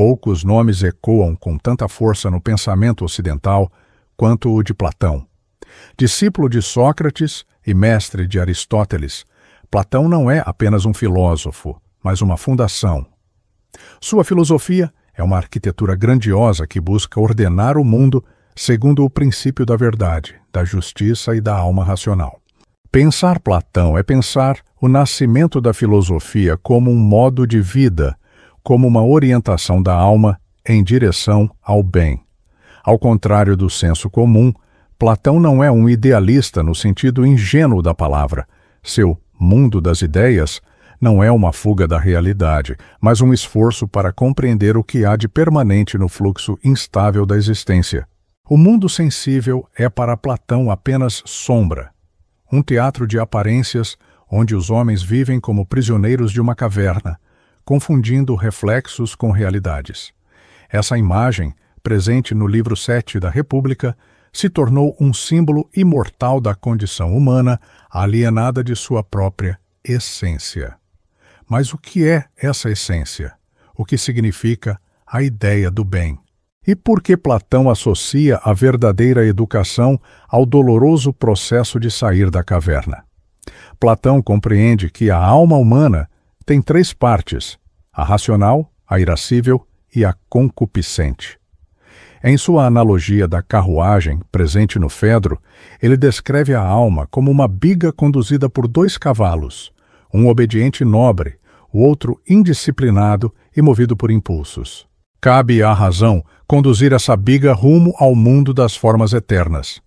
Poucos nomes ecoam com tanta força no pensamento ocidental quanto o de Platão. Discípulo de Sócrates e mestre de Aristóteles, Platão não é apenas um filósofo, mas uma fundação. Sua filosofia é uma arquitetura grandiosa que busca ordenar o mundo segundo o princípio da verdade, da justiça e da alma racional. Pensar Platão é pensar o nascimento da filosofia como um modo de vida, como uma orientação da alma em direção ao bem. Ao contrário do senso comum, Platão não é um idealista no sentido ingênuo da palavra. Seu mundo das ideias não é uma fuga da realidade, mas um esforço para compreender o que há de permanente no fluxo instável da existência. O mundo sensível é para Platão apenas sombra, um teatro de aparências onde os homens vivem como prisioneiros de uma caverna, confundindo reflexos com realidades. Essa imagem, presente no livro 7 da República, se tornou um símbolo imortal da condição humana, alienada de sua própria essência. Mas o que é essa essência? O que significa a ideia do bem? E por que Platão associa a verdadeira educação ao doloroso processo de sair da caverna? Platão compreende que a alma humana tem 3 partes: a racional, a irascível e a concupiscente. Em sua analogia da carruagem, presente no Fedro, ele descreve a alma como uma biga conduzida por 2 cavalos, um obediente e nobre, o outro indisciplinado e movido por impulsos. Cabe à razão conduzir essa biga rumo ao mundo das formas eternas.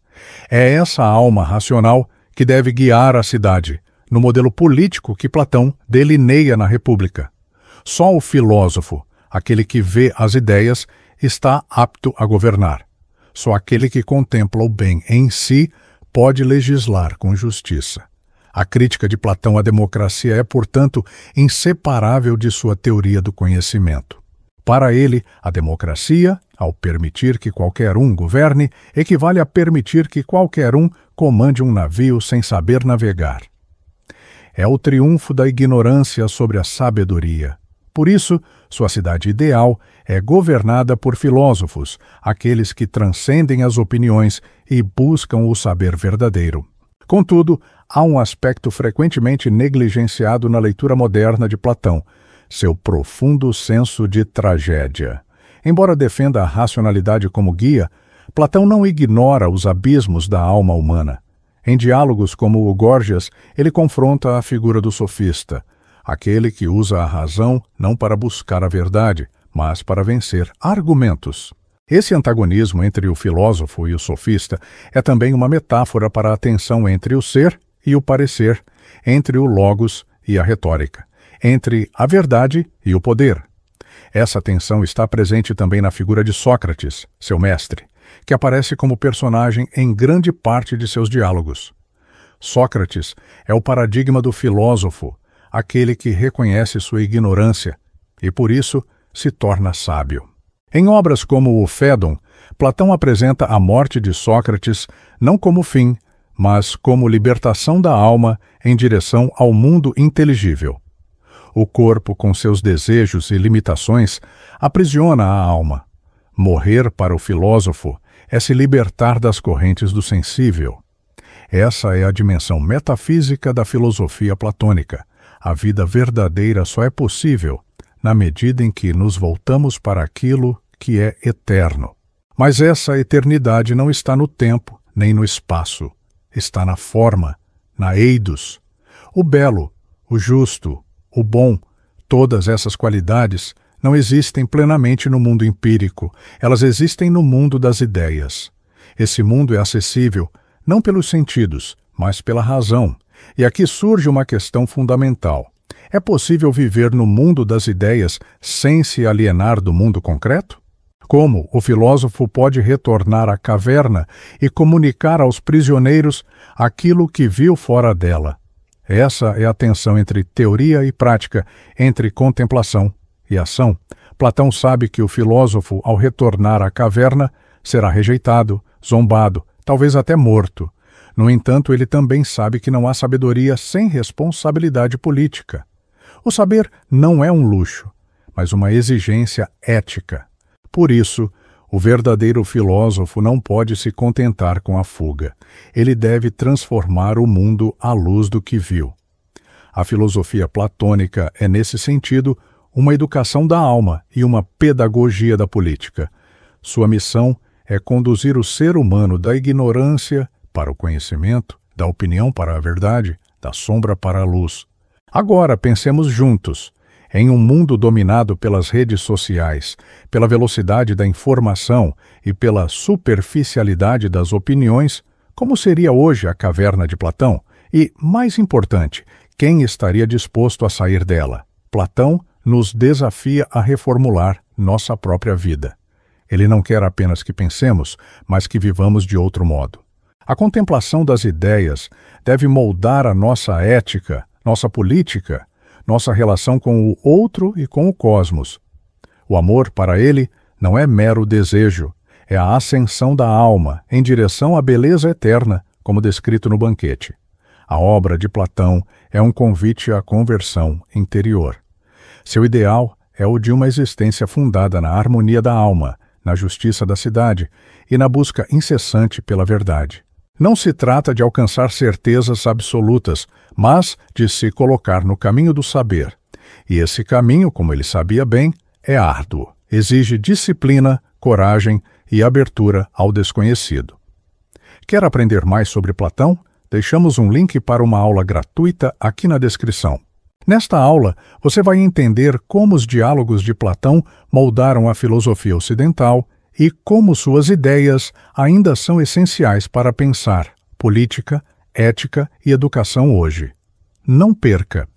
É essa alma racional que deve guiar a cidade, no modelo político que Platão delineia na República. Só o filósofo, aquele que vê as ideias, está apto a governar. Só aquele que contempla o bem em si pode legislar com justiça. A crítica de Platão à democracia é, portanto, inseparável de sua teoria do conhecimento. Para ele, a democracia, ao permitir que qualquer um governe, equivale a permitir que qualquer um comande um navio sem saber navegar. É o triunfo da ignorância sobre a sabedoria. Por isso, sua cidade ideal é governada por filósofos, aqueles que transcendem as opiniões e buscam o saber verdadeiro. Contudo, há um aspecto frequentemente negligenciado na leitura moderna de Platão: seu profundo senso de tragédia. Embora defenda a racionalidade como guia, Platão não ignora os abismos da alma humana. Em diálogos como o Górgias, ele confronta a figura do sofista, aquele que usa a razão não para buscar a verdade, mas para vencer argumentos. Esse antagonismo entre o filósofo e o sofista é também uma metáfora para a tensão entre o ser e o parecer, entre o logos e a retórica, entre a verdade e o poder. Essa tensão está presente também na figura de Sócrates, seu mestre, que aparece como personagem em grande parte de seus diálogos. Sócrates é o paradigma do filósofo, aquele que reconhece sua ignorância e, por isso, se torna sábio. Em obras como o Fédon, Platão apresenta a morte de Sócrates não como fim, mas como libertação da alma em direção ao mundo inteligível. O corpo, com seus desejos e limitações, aprisiona a alma. Morrer para o filósofo é se libertar das correntes do sensível. Essa é a dimensão metafísica da filosofia platônica. A vida verdadeira só é possível na medida em que nos voltamos para aquilo que é eterno. Mas essa eternidade não está no tempo nem no espaço. Está na forma, na eidos. O belo, o justo, o bom, todas essas qualidades não existem plenamente no mundo empírico. Elas existem no mundo das ideias. Esse mundo é acessível não pelos sentidos, mas pela razão. E aqui surge uma questão fundamental. É possível viver no mundo das ideias sem se alienar do mundo concreto? Como o filósofo pode retornar à caverna e comunicar aos prisioneiros aquilo que viu fora dela? Essa é a tensão entre teoria e prática, entre contemplação e ação. Platão sabe que o filósofo, ao retornar à caverna, será rejeitado, zombado, talvez até morto. No entanto, ele também sabe que não há sabedoria sem responsabilidade política. O saber não é um luxo, mas uma exigência ética. Por isso, o verdadeiro filósofo não pode se contentar com a fuga. Ele deve transformar o mundo à luz do que viu. A filosofia platônica é, nesse sentido, uma educação da alma e uma pedagogia da política. Sua missão é conduzir o ser humano da ignorância para o conhecimento, da opinião para a verdade, da sombra para a luz. Agora pensemos juntos. Em um mundo dominado pelas redes sociais, pela velocidade da informação e pela superficialidade das opiniões, como seria hoje a caverna de Platão? E, mais importante, quem estaria disposto a sair dela? Platão nos desafia a reformular nossa própria vida. Ele não quer apenas que pensemos, mas que vivamos de outro modo. A contemplação das ideias deve moldar a nossa ética, nossa política, nossa relação com o outro e com o cosmos. O amor, para ele, não é mero desejo, é a ascensão da alma em direção à beleza eterna, como descrito no banquete. A obra de Platão é um convite à conversão interior. Seu ideal é o de uma existência fundada na harmonia da alma, na justiça da cidade e na busca incessante pela verdade. Não se trata de alcançar certezas absolutas, mas de se colocar no caminho do saber. E esse caminho, como ele sabia bem, é árduo. Exige disciplina, coragem e abertura ao desconhecido. Quer aprender mais sobre Platão? Deixamos um link para uma aula gratuita aqui na descrição. Nesta aula, você vai entender como os diálogos de Platão moldaram a filosofia ocidental e como suas ideias ainda são essenciais para pensar política, ética e educação hoje. Não perca!